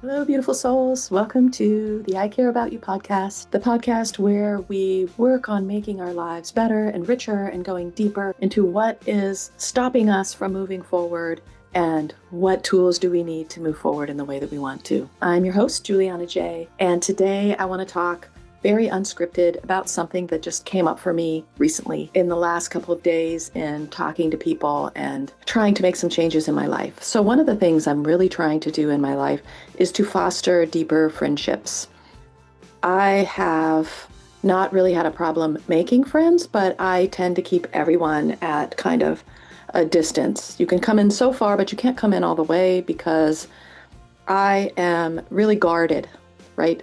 Hello, beautiful souls. Welcome to the I Care About You podcast, the podcast where we work on making our lives better and richer and going deeper into what is stopping us from moving forward and what tools do we need to move forward in the way that we want to. I'm your host, Juliana J, and today I want to talk very unscripted about something that just came up for me recently in the last couple of days in talking to people and trying to make some changes in my life. So one of the things I'm really trying to do in my life is to foster deeper friendships. I have not really had a problem making friends, but I tend to keep everyone at kind of a distance. You can come in so far, but you can't come in all the way because I am really guarded, right?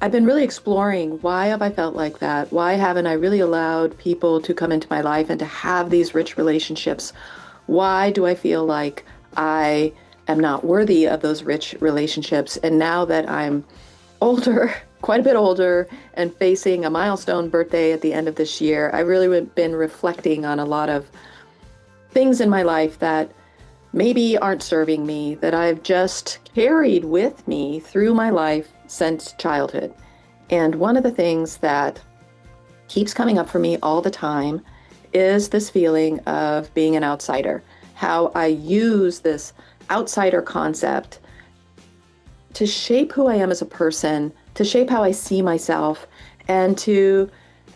I've been really exploring why have I felt like that? Why haven't I really allowed people to come into my life and to have these rich relationships? Why do I feel like I am not worthy of those rich relationships? And now that I'm older, quite a bit older, and facing a milestone birthday at the end of this year, I've really been reflecting on a lot of things in my life that maybe aren't serving me, that I've just carried with me through my life since childhood. And one of the things that keeps coming up for me all the time is this feeling of being an outsider, how I use this outsider concept to shape who I am as a person, to shape how I see myself, and to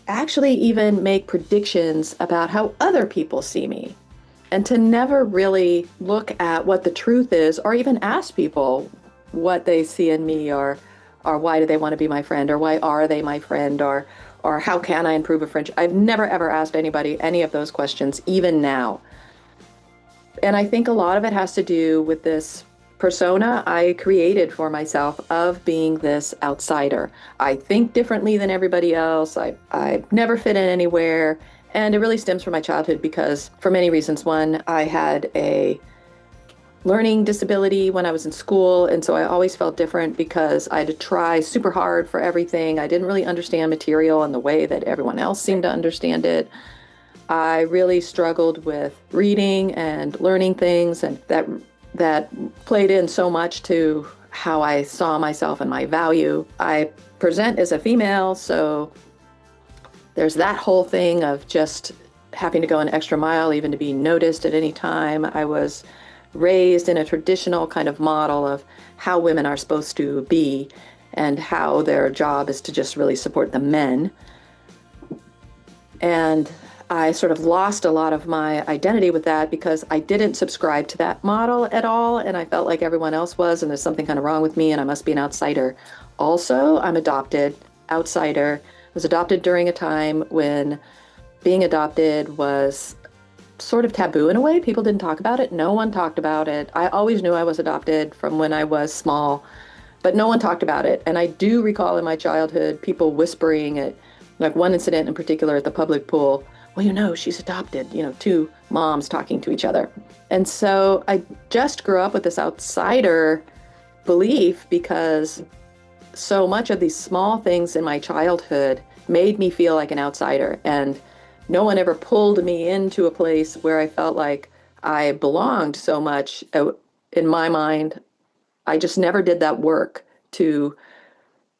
actually even make predictions about how other people see me. And to never really look at what the truth is or even ask people what they see in me or why do they want to be my friend or why are they my friend or how can I improve a friendship. I've never ever asked anybody any of those questions, even now. And I think a lot of it has to do with this persona I created for myself of being this outsider. I think differently than everybody else. I never fit in anywhere. And it really stems from my childhood because for many reasons. One, I had a learning disability when I was in school. And so I always felt different because I had to try super hard for everything. I didn't really understand material in the way that everyone else seemed to understand it. I really struggled with reading and learning things, and that played in so much to how I saw myself and my value. I present as a female, so there's that whole thing of just having to go an extra mile even to be noticed at any time. I was raised in a traditional kind of model of how women are supposed to be and how their job is to just really support the men. And I sort of lost a lot of my identity with that because I didn't subscribe to that model at all. And I felt like everyone else was, and there's something kind of wrong with me and I must be an outsider. Also, I'm adopted, outsider. Was adopted during a time when being adopted was sort of taboo in a way. People didn't talk about it. No one talked about it. I always knew I was adopted from when I was small, but no one talked about it. And I do recall in my childhood people whispering at, like one incident in particular at the public pool, well, she's adopted, two moms talking to each other. And so I just grew up with this outsider belief because so much of these small things in my childhood made me feel like an outsider. And no one ever pulled me into a place where I felt like I belonged so much. In my mind, I just never did that work to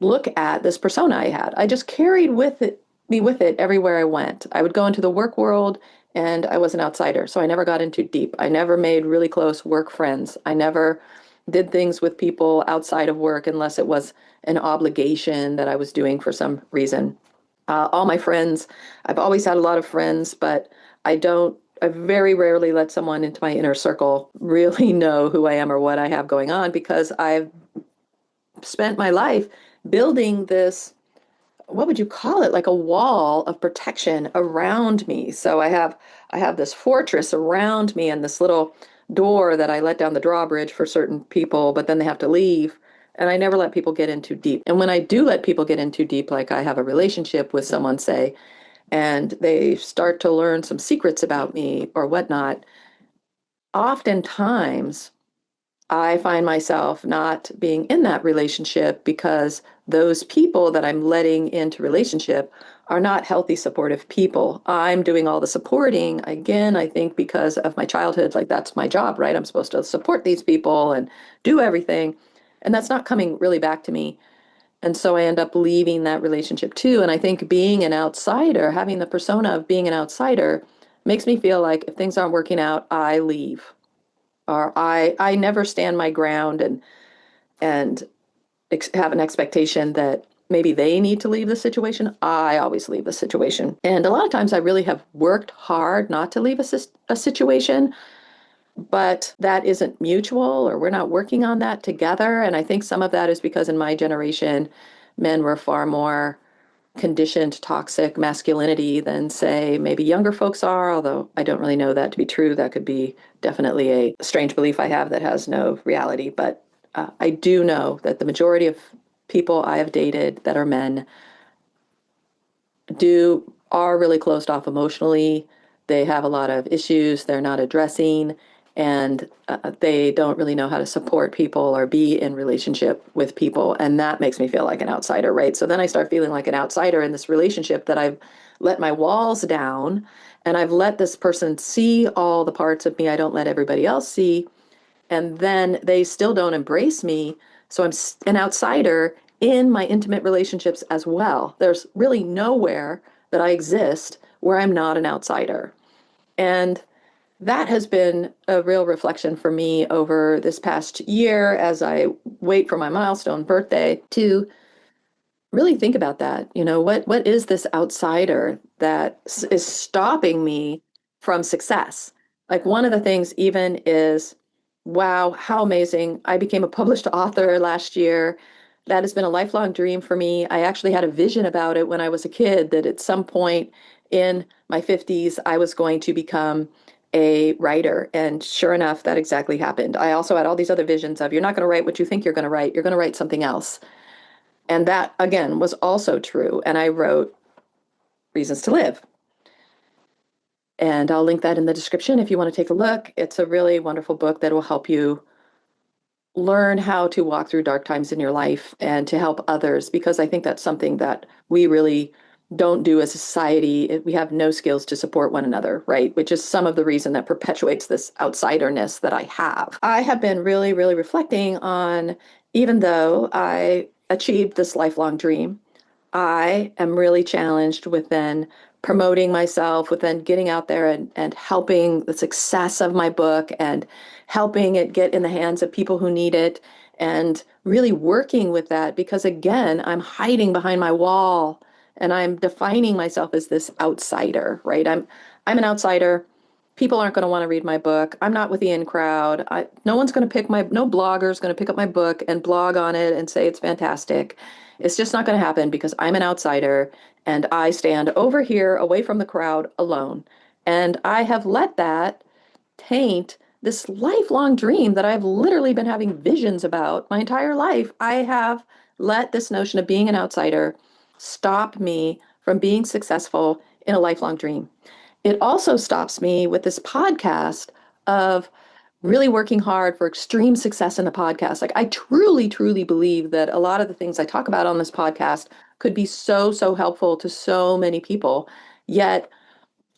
look at this persona I had. I just carried me with it everywhere I went. I would go into the work world and I was an outsider. So I never got in too deep. I never made really close work friends. I never did things with people outside of work unless it was an obligation that I was doing for some reason. All my friends, I've always had a lot of friends, but I very rarely let someone into my inner circle really know who I am or what I have going on because I've spent my life building this, what would you call it? Like a wall of protection around me. So I have this fortress around me and this little door that I let down the drawbridge for certain people, but then they have to leave. And I never let people get in too deep. And when I do let people get in too deep, like I have a relationship with someone, say, and they start to learn some secrets about me or whatnot, oftentimes I find myself not being in that relationship because those people that I'm letting into relationship are not healthy, supportive people. I'm doing all the supporting, again, I think because of my childhood, like that's my job, right? I'm supposed to support these people and do everything. And that's not coming really back to me. And so I end up leaving that relationship too. And I think being an outsider, having the persona of being an outsider, makes me feel like if things aren't working out, I leave. Or I never stand my ground and have an expectation that maybe they need to leave the situation. I always leave the situation. And a lot of times I really have worked hard not to leave a situation, but that isn't mutual, or we're not working on that together. And I think some of that is because in my generation, men were far more conditioned toxic masculinity than, say, maybe younger folks are, although I don't really know that to be true. That could be definitely a strange belief I have that has no reality. But I do know that the majority of people I have dated that are men are really closed off emotionally. They have a lot of issues they're not addressing, and they don't really know how to support people or be in relationship with people. And that makes me feel like an outsider, right? So then I start feeling like an outsider in this relationship that I've let my walls down and I've let this person see all the parts of me I don't let everybody else see. And then they still don't embrace me. So I'm an outsider in my intimate relationships as well. There's really nowhere that I exist where I'm not an outsider. And that has been a real reflection for me over this past year as I wait for my milestone birthday to really think about that. What is this outsider that is stopping me from success? Like one of the things even is, wow, how amazing. I became a published author last year. That has been a lifelong dream for me. I actually had a vision about it when I was a kid that at some point in my 50s, I was going to become a writer. And sure enough, that exactly happened. I also had all these other visions of you're not going to write what you think you're going to write. You're going to write something else. And that, again, was also true. And I wrote Reasons to Live. And I'll link that in the description if you want to take a look. It's a really wonderful book that will help you learn how to walk through dark times in your life and to help others, because I think that's something that we really don't do as a society. We have no skills to support one another, right? Which is some of the reason that perpetuates this outsiderness that I have. I have been really, really reflecting on, even though I achieved this lifelong dream, I am really challenged with then promoting myself, with then getting out there and helping the success of my book and helping it get in the hands of people who need it and really working with that because again, I'm hiding behind my wall and I'm defining myself as this outsider, right? I'm an outsider. People aren't going to want to read my book. I'm not with the in crowd. No one's going to no blogger's going to pick up my book and blog on it and say it's fantastic. It's just not going to happen because I'm an outsider and I stand over here away from the crowd alone. And I have let that taint this lifelong dream that I've literally been having visions about my entire life. I have let this notion of being an outsider stop me from being successful in a lifelong dream. It also stops me with this podcast of really working hard for extreme success in the podcast. Like I truly, truly believe that a lot of the things I talk about on this podcast could be so, so helpful to so many people. Yet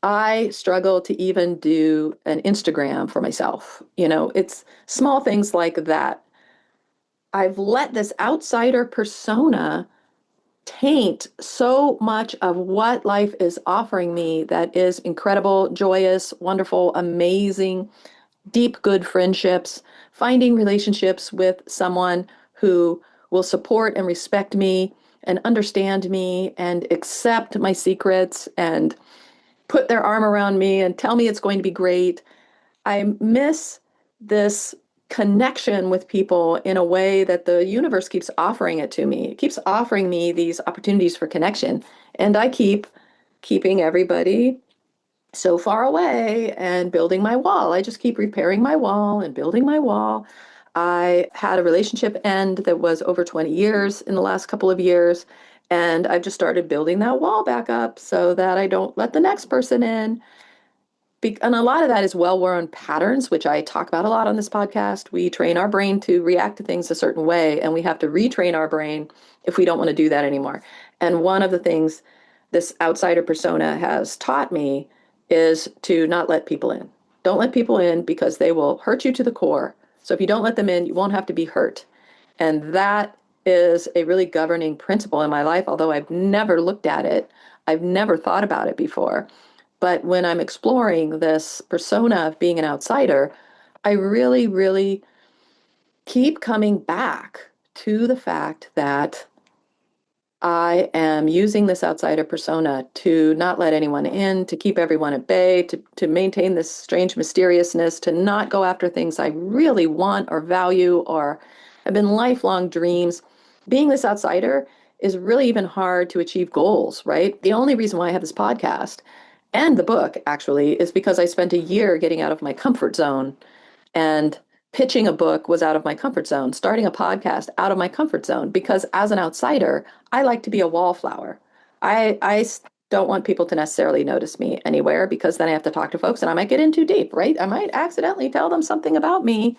I struggle to even do an Instagram for myself. It's small things like that. I've let this outsider persona taint so much of what life is offering me that is incredible, joyous, wonderful, amazing, deep, good friendships, finding relationships with someone who will support and respect me and understand me and accept my secrets and put their arm around me and tell me it's going to be great. I miss this connection with people in a way that the universe keeps offering it to me. It keeps offering me these opportunities for connection. And I keep keeping everybody so far away and building my wall. I just keep repairing my wall and building my wall. I had a relationship end that was over 20 years in the last couple of years. And I've just started building that wall back up so that I don't let the next person in. And a lot of that is well-worn patterns, which I talk about a lot on this podcast. We train our brain to react to things a certain way, and we have to retrain our brain if we don't want to do that anymore. And one of the things this outsider persona has taught me is to not let people in. Don't let people in because they will hurt you to the core. So if you don't let them in, you won't have to be hurt. And that is a really governing principle in my life, although I've never looked at it. I've never thought about it before. But when I'm exploring this persona of being an outsider, I really, really keep coming back to the fact that I am using this outsider persona to not let anyone in, to keep everyone at bay, to maintain this strange mysteriousness, to not go after things I really want or value or have been lifelong dreams. Being this outsider is really even hard to achieve goals, right? The only reason why I have this podcast and the book actually is because I spent a year getting out of my comfort zone, and pitching a book was out of my comfort zone, starting a podcast out of my comfort zone, because as an outsider, I like to be a wallflower. I don't want people to necessarily notice me anywhere, because then I have to talk to folks and I might get in too deep, right? I might accidentally tell them something about me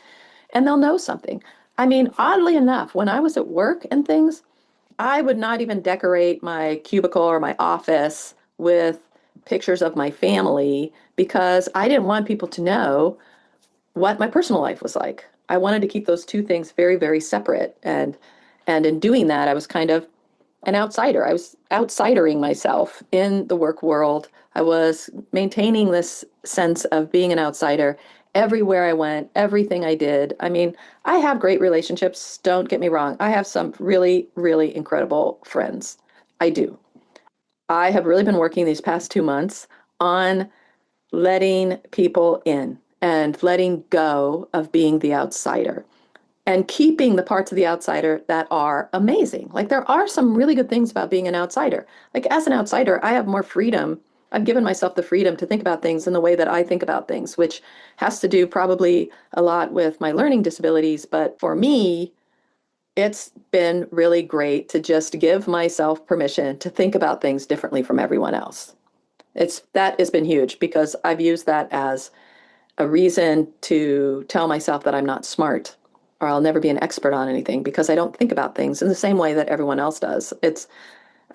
and they'll know something. I mean, oddly enough, when I was at work and things, I would not even decorate my cubicle or my office with pictures of my family because I didn't want people to know what my personal life was like. I wanted to keep those two things very, very separate. And in doing that, I was kind of an outsider. I was outsidering myself in the work world. I was maintaining this sense of being an outsider everywhere I went, everything I did. I mean, I have great relationships, don't get me wrong. I have some really, really incredible friends. I do. I have really been working these past 2 months on letting people in and letting go of being the outsider and keeping the parts of the outsider that are amazing. Like there are some really good things about being an outsider. Like as an outsider, I have more freedom. I've given myself the freedom to think about things in the way that I think about things, which has to do probably a lot with my learning disabilities. But for me, it's been really great to just give myself permission to think about things differently from everyone else. It's that has been huge because I've used that as a reason to tell myself that I'm not smart or I'll never be an expert on anything because I don't think about things in the same way that everyone else does. It's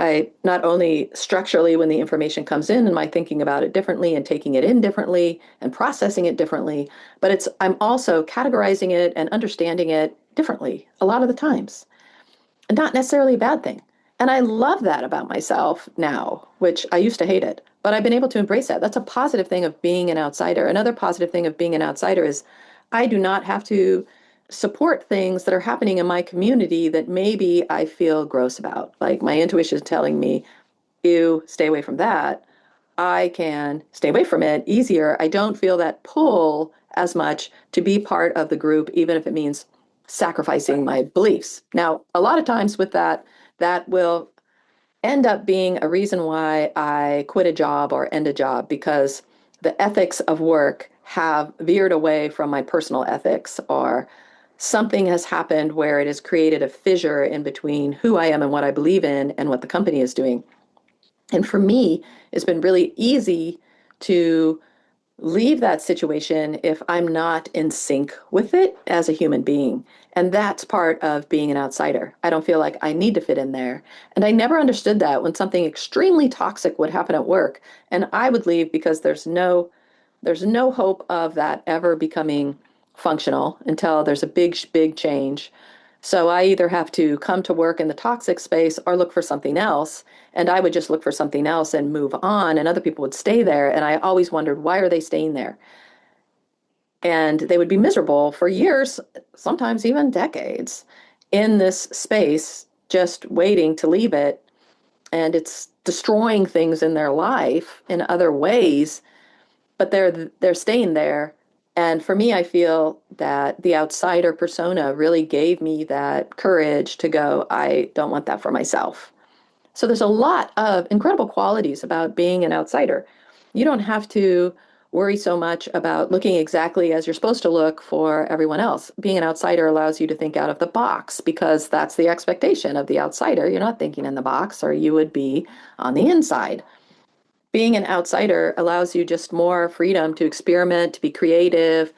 I not only structurally when the information comes in, am I thinking about it differently and taking it in differently and processing it differently, but I'm also categorizing it and understanding it differently a lot of the times, and not necessarily a bad thing. And I love that about myself now, which I used to hate it, but I've been able to embrace that. That's a positive thing of being an outsider. Another positive thing of being an outsider is I do not have to support things that are happening in my community that maybe I feel gross about. Like my intuition is telling me, you stay away from that. I can stay away from it easier. I don't feel that pull as much to be part of the group, even if it means sacrificing my beliefs. Now, a lot of times with that, that will end up being a reason why I quit a job or end a job because the ethics of work have veered away from my personal ethics, or something has happened where it has created a fissure in between who I am and what I believe in and what the company is doing. And for me, it's been really easy to leave that situation if I'm not in sync with it as a human being. And that's part of being an outsider. I don't feel like I need to fit in there. And I never understood that when something extremely toxic would happen at work and I would leave because there's no hope of that ever becoming functional until there's a big, big change. So I either have to come to work in the toxic space or look for something else. And I would just look for something else and move on, and other people would stay there. And I always wondered, why are they staying there? And they would be miserable for years, sometimes even decades, in this space, just waiting to leave it. And it's destroying things in their life in other ways, but they're staying there. And for me, I feel that the outsider persona really gave me that courage to go, I don't want that for myself. So there's a lot of incredible qualities about being an outsider. You don't have to worry so much about looking exactly as you're supposed to look for everyone else. Being an outsider allows you to think out of the box because that's the expectation of the outsider. You're not thinking in the box, or you would be on the inside. Being an outsider allows you just more freedom to experiment, to be creative,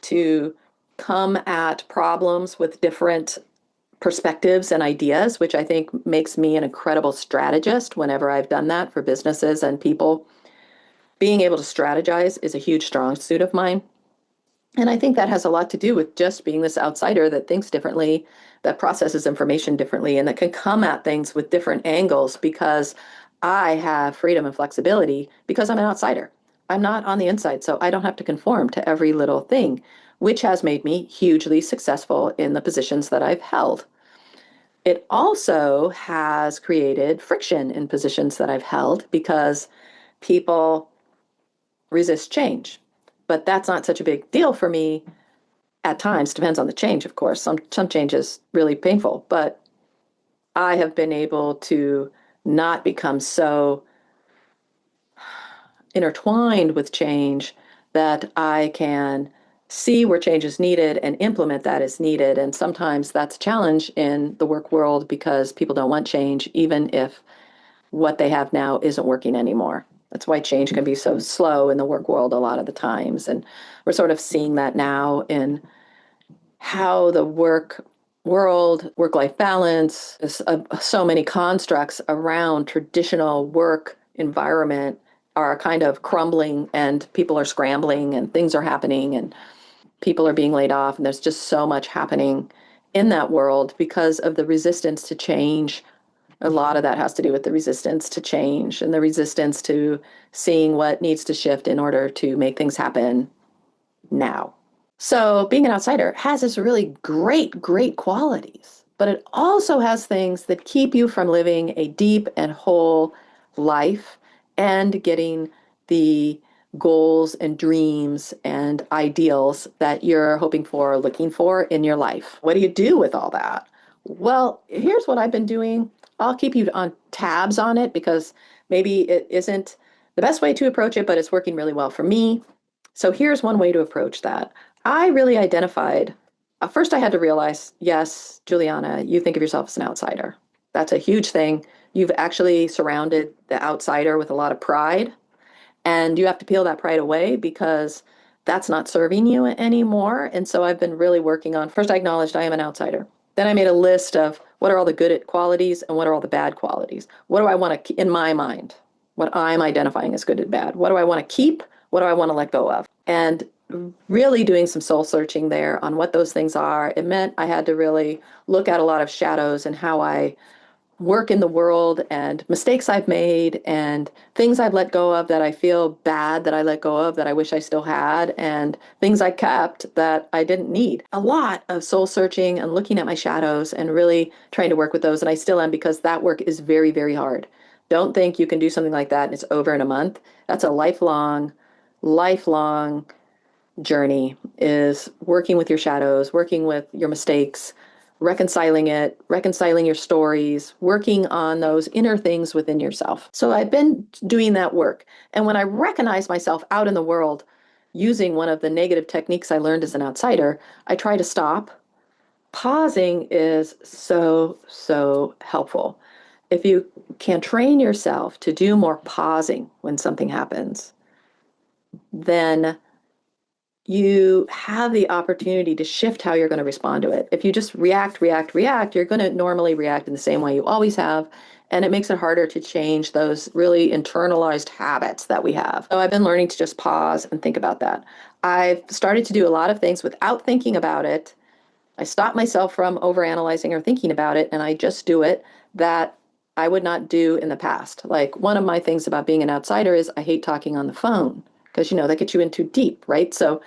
to come at problems with different perspectives and ideas, which I think makes me an incredible strategist whenever I've done that for businesses and people. Being able to strategize is a huge strong suit of mine. And I think that has a lot to do with just being this outsider that thinks differently, that processes information differently, and that can come at things with different angles because I have freedom and flexibility because I'm an outsider. I'm not on the inside, so I don't have to conform to every little thing, which has made me hugely successful in the positions that I've held. It also has created friction in positions that I've held because people resist change. But that's not such a big deal for me at times. Depends on the change, of course. Some change is really painful, but I have been able to not become so intertwined with change that I can see where change is needed and implement that as needed. And sometimes that's a challenge in the work world because people don't want change, even if what they have now isn't working anymore. That's why change can be so slow in the work world a lot of the times. And we're sort of seeing that now in how the work world, work life balance, is, so many constructs around traditional work environment are kind of crumbling and people are scrambling and things are happening and people are being laid off. And there's just so much happening in that world because of the resistance to change. A lot of that has to do with the resistance to change and the resistance to seeing what needs to shift in order to make things happen now. So being an outsider has its really great qualities, but it also has things that keep you from living a deep and whole life and getting the goals and dreams and ideals that you're hoping for, looking for in your life. What do you do with all that? Well, here's what I've been doing. I'll keep you on tabs on it because maybe it isn't the best way to approach it, but it's working really well for me. So here's one way to approach that. I really identified, first, I had to realize, yes, Juliana, you think of yourself as an outsider. That's a huge thing. You've actually surrounded the outsider with a lot of pride, and you have to peel that pride away because that's not serving you anymore. And so I've been really working on, first, I acknowledged I am an outsider. Then I made a list of what are all the good qualities and what are all the bad qualities. What do I want to, in my mind, what I'm identifying as good and bad? What do I want to keep? What do I want to let go of? And really doing some soul searching there on what those things are. It meant I had to really look at a lot of shadows and how I work in the world and mistakes I've made and things I've let go of that I feel bad that I let go of that I wish I still had and things I kept that I didn't need. A lot of soul searching and looking at my shadows and really trying to work with those. And I still am because that work is very hard. Don't think you can do something like that and it's over in a month. That's a lifelong journey is working with your shadows, working with your mistakes, reconciling it, reconciling your stories, working on those inner things within yourself. So I've been doing that work. And when I recognize myself out in the world using one of the negative techniques I learned as an outsider, I try to stop. Pausing is so helpful. If you can train yourself to do more pausing when something happens, then you have the opportunity to shift how you're going to respond to it. If you just react, you're going to normally react in the same way you always have. And it makes it harder to change those really internalized habits that we have. So I've been learning to just pause and think about that. I've started to do a lot of things without thinking about it. I stop myself from overanalyzing or thinking about it, and I just do it that I would not do in the past. Like one of my things about being an outsider is I hate talking on the phone because, that gets you in too deep, right? So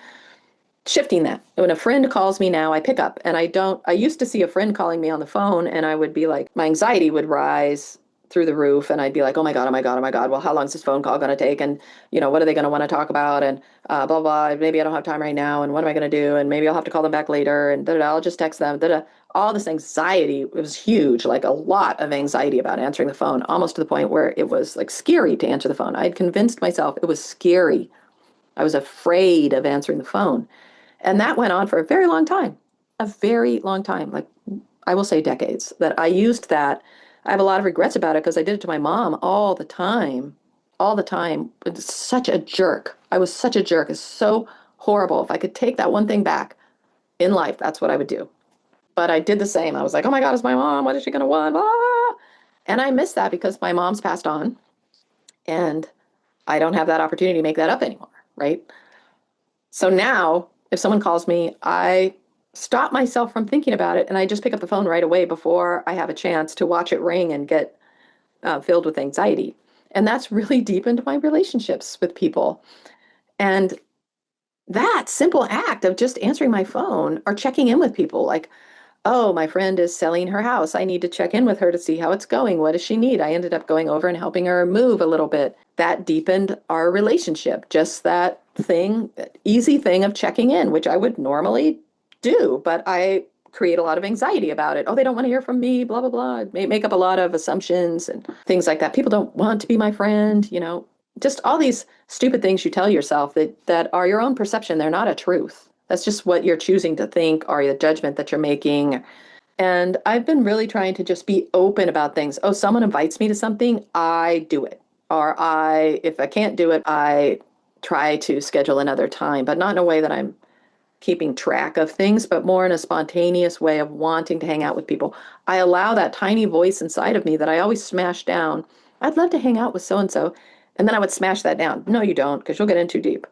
shifting that. When a friend calls me now, I pick up and I used to see a friend calling me on the phone and I would be like, my anxiety would rise through the roof and I'd be like, oh my God, oh my God, oh my God. Well, how long is this phone call going to take? And, what are they going to want to talk about? And blah, blah, maybe I don't have time right now. And what am I going to do? And maybe I'll have to call them back later. And I'll just text them. All this anxiety, it was huge, like a lot of anxiety about answering the phone, almost to the point where it was like scary to answer the phone. I had convinced myself it was scary. I was afraid of answering the phone. And that went on for a very long time, like I will say decades, that I used that. I have a lot of regrets about it because I did it to my mom all the time, all the time. It's such a jerk. I was such a jerk. It's so horrible. If I could take that one thing back in life, that's what I would do. But I did the same. I was like, oh my God, it's my mom. What is she going to want? Ah! And I miss that because my mom's passed on and I don't have that opportunity to make that up anymore, right? So now If someone calls me, I stop myself from thinking about it and I just pick up the phone right away before I have a chance to watch it ring and get filled with anxiety. And that's really deepened my relationships with people. And that simple act of just answering my phone or checking in with people, like, oh, my friend is selling her house. I need to check in with her to see how it's going. What does she need? I ended up going over and helping her move a little bit. That deepened our relationship. Just that thing, easy thing of checking in, which I would normally do, but I create a lot of anxiety about it. Oh, they don't want to hear from me, blah, blah, blah. I make up a lot of assumptions and things like that. People don't want to be my friend, just all these stupid things you tell yourself that are your own perception. They're not a truth. That's just what you're choosing to think or the judgment that you're making. And I've been really trying to just be open about things. Oh, someone invites me to something, I do it. Or if I can't do it, I try to schedule another time, but not in a way that I'm keeping track of things, but more in a spontaneous way of wanting to hang out with people. I allow that tiny voice inside of me that I always smash down. I'd love to hang out with so and so. And then I would smash that down. No, you don't, because you'll get in too deep.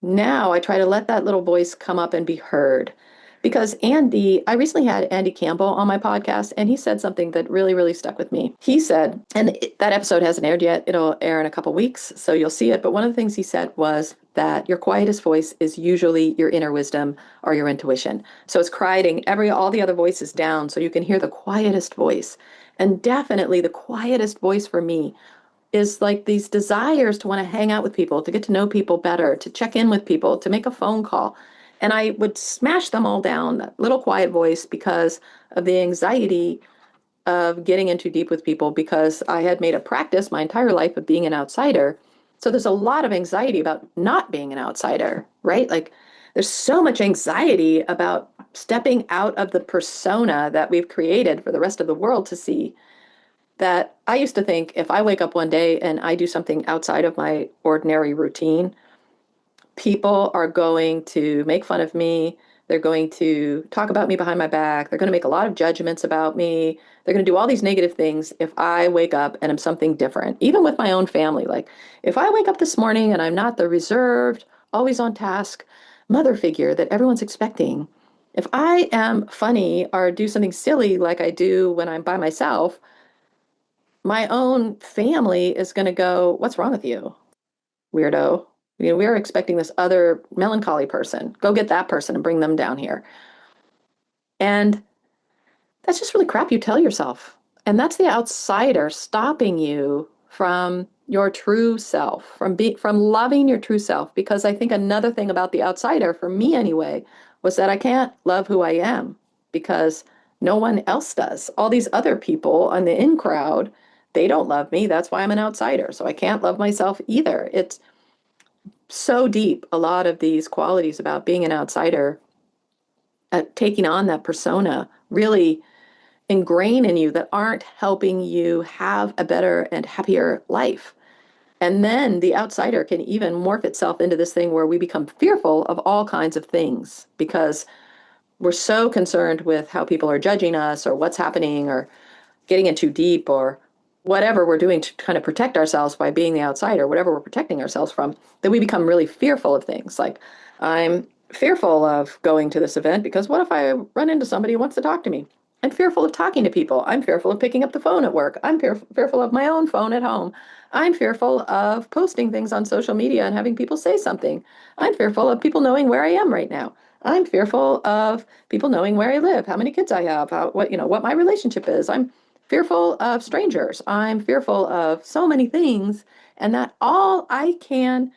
Now I try to let that little voice come up and be heard. Because I recently had Andy Campbell on my podcast, and he said something that really, really stuck with me. He said, and that episode hasn't aired yet, it'll air in a couple weeks, so you'll see it. But one of the things he said was that your quietest voice is usually your inner wisdom or your intuition. So it's quieting all the other voices down so you can hear the quietest voice. And definitely the quietest voice for me is like these desires to want to hang out with people, to get to know people better, to check in with people, to make a phone call. And I would smash them all down, that little quiet voice, because of the anxiety of getting in too deep with people, because I had made a practice my entire life of being an outsider. So there's a lot of anxiety about not being an outsider, right? Like there's so much anxiety about stepping out of the persona that we've created for the rest of the world to see, that I used to think if I wake up one day and I do something outside of my ordinary routine, people are going to make fun of me. They're going to talk about me behind my back. They're going to make a lot of judgments about me. They're going to do all these negative things if I wake up and I'm something different, even with my own family. Like if I wake up this morning and I'm not the reserved, always on task mother figure that everyone's expecting, if I am funny or do something silly like I do when I'm by myself, my own family is going to go, what's wrong with you, weirdo? We're expecting this other melancholy person. Go get that person and bring them down here. And that's just really crap you tell yourself. And that's the outsider stopping you from your true self, from loving your true self. Because I think another thing about the outsider, for me anyway, was that I can't love who I am because no one else does. All these other people on the in crowd, they don't love me. That's why I'm an outsider. So I can't love myself either. It's so deep, a lot of these qualities about being an outsider, taking on that persona, really ingrain in you that aren't helping you have a better and happier life. And then the outsider can even morph itself into this thing where we become fearful of all kinds of things because we're so concerned with how people are judging us or what's happening or getting in too deep or whatever we're doing to kind of protect ourselves by being the outsider, whatever we're protecting ourselves from, that we become really fearful of things. Like, I'm fearful of going to this event because what if I run into somebody who wants to talk to me? I'm fearful of talking to people. I'm fearful of picking up the phone at work. I'm fearful of my own phone at home. I'm fearful of posting things on social media and having people say something. I'm fearful of people knowing where I am right now. I'm fearful of people knowing where I live, how many kids I have, what my relationship is. I'm fearful of strangers. I'm fearful of so many things, and that all I can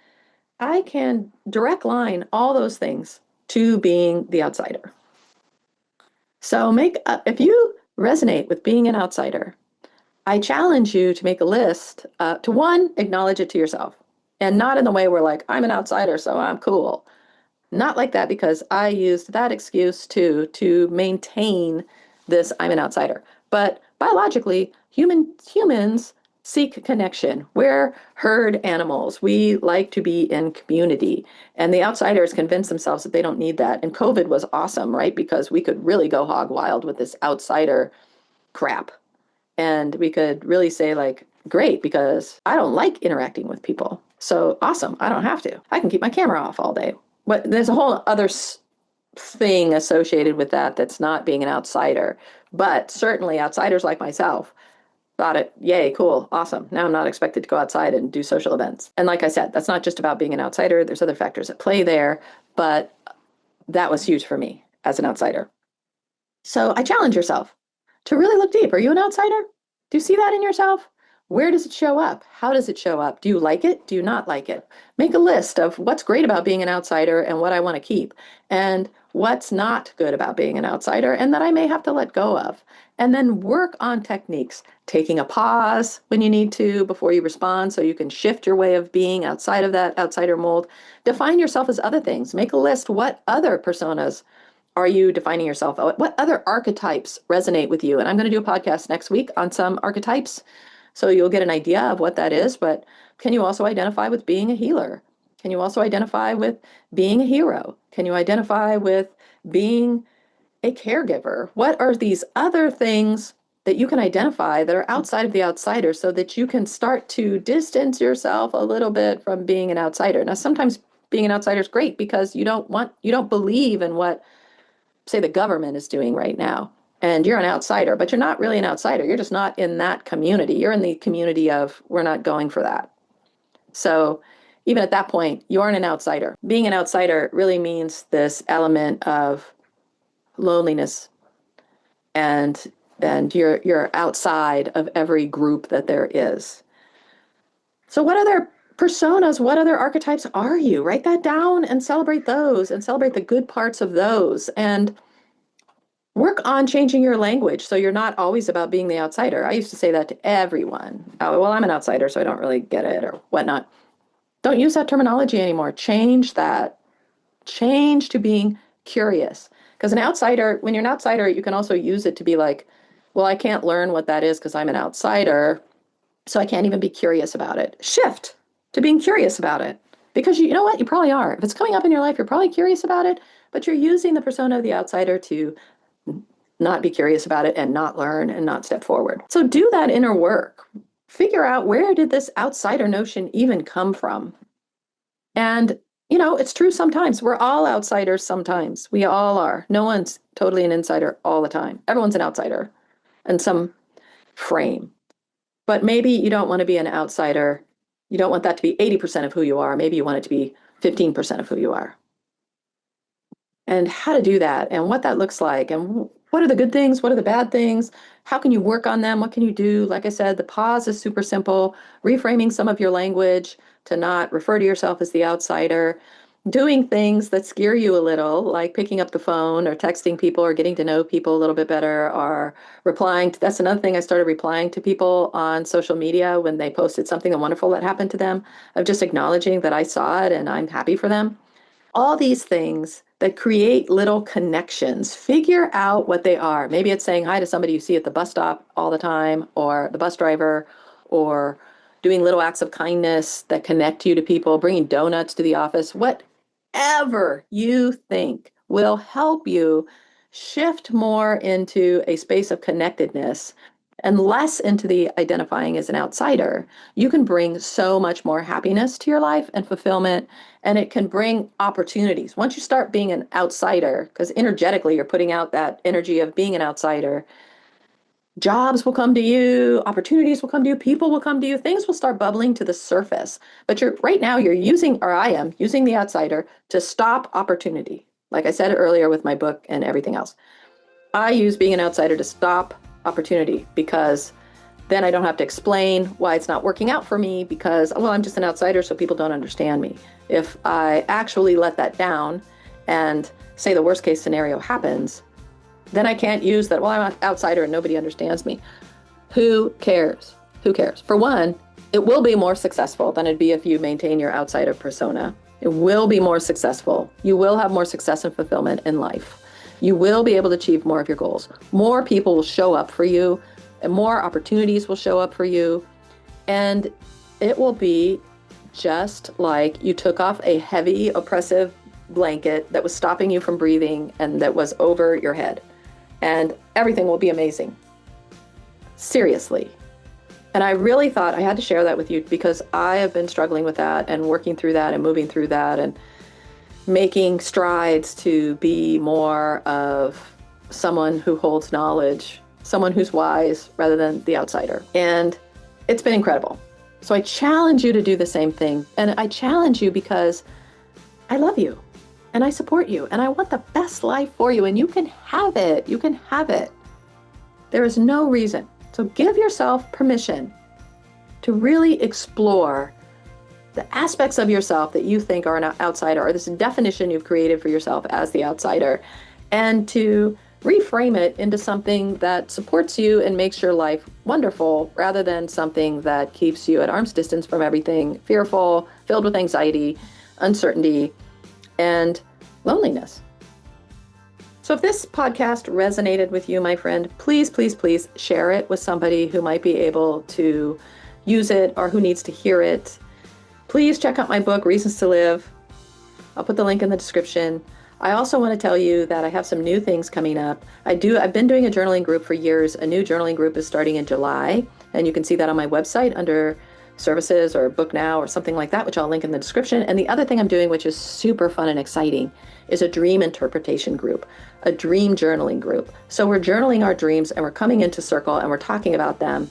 direct line all those things to being the outsider. So if you resonate with being an outsider, I challenge you to make a list, to one, acknowledge it to yourself, and not in the way where like, I'm an outsider, so I'm cool. Not like that, because I used that excuse too to maintain this I'm an outsider. But biologically, humans seek connection. We're herd animals. We like to be in community. And the outsiders convince themselves that they don't need that. And COVID was awesome, right? Because we could really go hog wild with this outsider crap. And we could really say like, great, because I don't like interacting with people. So awesome. I don't have to. I can keep my camera off all day. there's a whole other thing associated with that that's not being an outsider. But certainly outsiders like myself thought it, yay, cool, awesome. Now I'm not expected to go outside and do social events. And like I said, that's not just about being an outsider. There's other factors at play there, but that was huge for me as an outsider. So I challenge yourself to really look deep. Are you an outsider? Do you see that in yourself? Where does it show up? How does it show up? Do you like it? Do you not like it? Make a list of what's great about being an outsider and what I want to keep, and what's not good about being an outsider and that I may have to let go of. And then work on techniques, taking a pause when you need to before you respond so you can shift your way of being outside of that outsider mold. Define yourself as other things. Make a list. What other personas are you defining yourself? What other archetypes resonate with you? And I'm going to do a podcast next week on some archetypes. So you'll get an idea of what that is. But can you also identify with being a healer? Can you also identify with being a hero? Can you identify with being a caregiver? What are these other things that you can identify that are outside of the outsider so that you can start to distance yourself a little bit from being an outsider? Now, sometimes being an outsider is great because you don't believe in what, say, the government is doing right now. And you're an outsider, but you're not really an outsider. You're just not in that community. You're in the community of, we're not going for that. So even at that point, you aren't an outsider. Being an outsider really means this element of loneliness, and you're outside of every group that there is. So what other personas, what other archetypes are you? Write that down and celebrate those, and celebrate the good parts of those, and work on changing your language so you're not always about being the outsider. I used to say that to everyone. Oh, well, I'm an outsider, so I don't really get it, or whatnot. Don't use that terminology anymore. Change that. Change to being curious. Because an outsider, when you're an outsider, you can also use it to be like, well, I can't learn what that is because I'm an outsider, so I can't even be curious about it. Shift to being curious about it. Because you know what? You probably are. If it's coming up in your life, you're probably curious about it, but you're using the persona of the outsider to not be curious about it and not learn and not step forward. So do that inner work. Figure out, where did this outsider notion even come from? And, it's true sometimes. We're all outsiders sometimes. We all are. No one's totally an insider all the time. Everyone's an outsider in some frame. But maybe you don't want to be an outsider. You don't want that to be 80% of who you are. Maybe you want it to be 15% of who you are. And how to do that, and what that looks like, and what are the good things, what are the bad things, how can you work on them, what can you do? Like I said, the pause is super simple. Reframing some of your language to not refer to yourself as the outsider. Doing things that scare you a little, like picking up the phone or texting people or getting to know people a little bit better, or replying to, that's another thing, I started replying to people on social media when they posted something wonderful that happened to them, of just acknowledging that I saw it and I'm happy for them. All these things that create little connections. Figure out what they are. Maybe it's saying hi to somebody you see at the bus stop all the time, or the bus driver, or doing little acts of kindness that connect you to people, bringing donuts to the office. Whatever you think will help you shift more into a space of connectedness and less into the identifying as an outsider. You can bring so much more happiness to your life and fulfillment, and it can bring opportunities. Once you start being an outsider, because energetically you're putting out that energy of being an outsider, jobs will come to you, opportunities will come to you, people will come to you, things will start bubbling to the surface. But right now you're using, or I am using, the outsider to stop opportunity. Like I said earlier with my book and everything else, I use being an outsider to stop opportunity, because then I don't have to explain why it's not working out for me, because, well, I'm just an outsider, so people don't understand me. If I actually let that down and say the worst case scenario happens, then I can't use that, well, I'm an outsider and nobody understands me. Who cares? Who cares? For one, it will be more successful than it'd be if you maintain your outsider persona. It will be more successful. You will have more success and fulfillment in life. You will be able to achieve more of your goals. More people will show up for you, and more opportunities will show up for you. And it will be just like you took off a heavy, oppressive blanket that was stopping you from breathing and that was over your head. And everything will be amazing. Seriously. And I really thought I had to share that with you, because I have been struggling with that and working through that and moving through that. And making strides to be more of someone who holds knowledge, someone who's wise rather than the outsider. And it's been incredible. So I challenge you to do the same thing. And I challenge you because I love you and I support you and I want the best life for you, and you can have it. You can have it. There is no reason. So give yourself permission to really explore the aspects of yourself that you think are an outsider, or this definition you've created for yourself as the outsider, and to reframe it into something that supports you and makes your life wonderful, rather than something that keeps you at arm's distance from everything, fearful, filled with anxiety, uncertainty, and loneliness. So if this podcast resonated with you, my friend, please, please, please share it with somebody who might be able to use it or who needs to hear it. Please check out my book, Reasons to Live. I'll put the link in the description. I also want to tell you that I have some new things coming up. I've been doing a journaling group for years. A new journaling group is starting in July, and you can see that on my website under services or book now or something like that, which I'll link in the description. And the other thing I'm doing, which is super fun and exciting, is a dream interpretation group, a dream journaling group. So we're journaling our dreams and we're coming into circle and we're talking about them.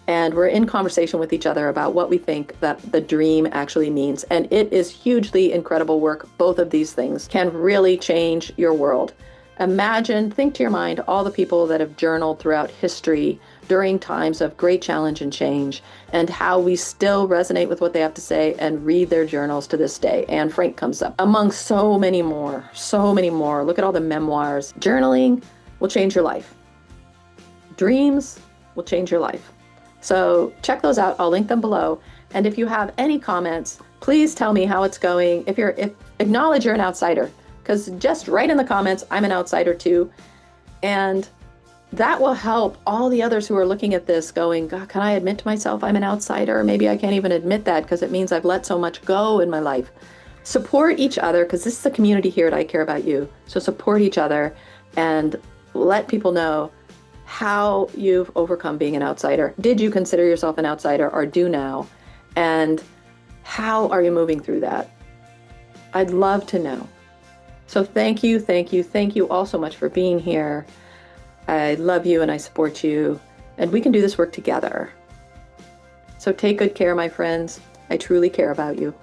And we're in conversation with each other about what we think that the dream actually means. And it is hugely incredible work. Both of these things can really change your world. Think to your mind all the people that have journaled throughout history during times of great challenge and change, and how we still resonate with what they have to say and read their journals to this day. Anne Frank comes up, among so many more. Look at all the memoirs. Journaling will change your life. Dreams will change your life. So check those out. I'll link them below. And if you have any comments, please tell me how it's going. Acknowledge you're an outsider, because just write in the comments, I'm an outsider too. And that will help all the others who are looking at this going, God, can I admit to myself I'm an outsider? Maybe I can't even admit that because it means I've let so much go in my life. Support each other, because this is the community here at I Care About You. So support each other and let people know how you've overcome being an outsider. Did you consider yourself an outsider, or do now? And how are you moving through that? I'd love to know. So thank you all so much for being here. I love you and I support you, and we can do this work together. So take good care, my friends. I truly care about you.